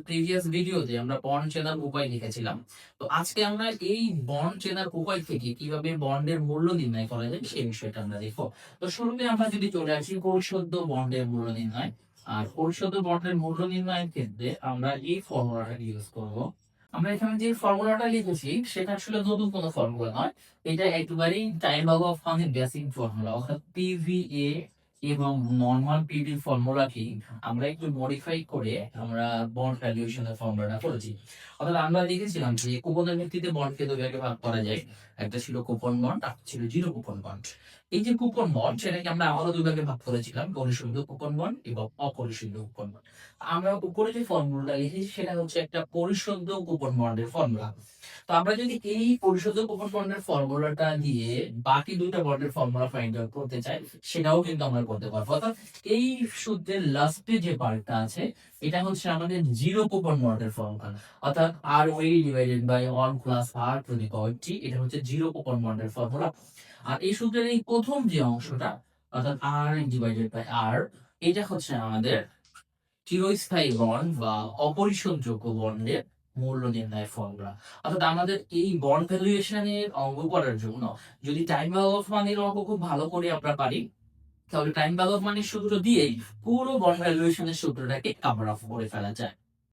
Previous ভিডিওতে আমরা bond চেনার উপায় লিখেছিলাম। তো আজকে আমরা এই বন্ড চেনার উপায় থেকে কিভাবে বন্ডের মূল্য নির্ণয় করা যায় সেই বিষয়টা আমরা দেখবো। তো শুরুতে আমরা যদি চলে আসি পরিশোধ্য বন্ডের মূল্য নির্ণয়। আর পরিশোধ্য বন্ডের মূল্য নির্ণয়ের ক্ষেত্রে আমরা এই ফর্মুলাটা ইউজ করব। আমরা এখানে যে ফর্মুলাটা লিখেছি সেটা আসলে নতুন কোনো ফর্মুলা নয়। এটা একেবারেই টাইম ভ্যালু অফ মানির বেসিক ফর্মুলা, অর্থাৎ পিভিএ এবং নরমাল পিভির ফর্মুলাকে আমরা একটু মডিফাই করে আমরা বন্ড ভ্যালুয়েশনের ফর্মুলাটা করেছি। অর্থাৎ আমরা দেখেছিলাম যে কুপনের ভিত্তিতে বন্ডকে দুই ভাগে ভাগ করা যায়। একটা ছিল কুপন বন্ড, আর ছিল জিরো কুপন বন্ড। এই যে কুপন বন্ড সেটাকে আমরা আরো দুই ভাগে ভাগ করেছিলাম, পরিশোধিত কুপন বন্ড এবং অপরিশোধিত কুপন বন্ড। আমরা উপরে যে ফর্মুলাটা লিখেছি সেটা হচ্ছে একটা পরিশোধিত কুপন বন্ডের ফর্মুলা। তো আমরা যদি এই পরিশোধিত কুপন বন্ডের ফর্মুলাটা দিয়ে বাকি দুইটা বন্ডের ফর্মুলা ফাইন্ড আউট করতে চাই, সেটাও কিন্তু আমরা করতে পারবো। অর্থাৎ এই সূত্রের লাস্টে যে পার্টটা আছে এটা হচ্ছে আমাদের জিরো কুপন বন্ডের ফর্মুলা। অর্থাৎ আর ওই divided by 1 plus r to the power t, এটা হচ্ছে জিরো কুপন বন্ডের ফর্মুলা। আর এই সূত্রের এই প্রথম যে অংশটা, অর্থাৎ আর ডিভাইডেড বাই আর, এটা হচ্ছে আমাদের চিরস্থায়ী বন্ড বা অপরিশোধযোগ্য বন্ডের মূল্য নির্ণয়ের ফর্মুলা। অর্থাৎ আমাদের এই বন্ড ভ্যালুয়েশনের অঙ্ক করার জন্য যদি টাইম ভ্যালু অফ মানির অঙ্ক খুব ভালো করে আমরা পারি, তাহলে টাইম ভ্যালু অফ মানির সূত্র দিয়েই পুরো বন্ড ভ্যালুয়েশনের সূত্রটাকে কভার অফ করে ফেলা যায়।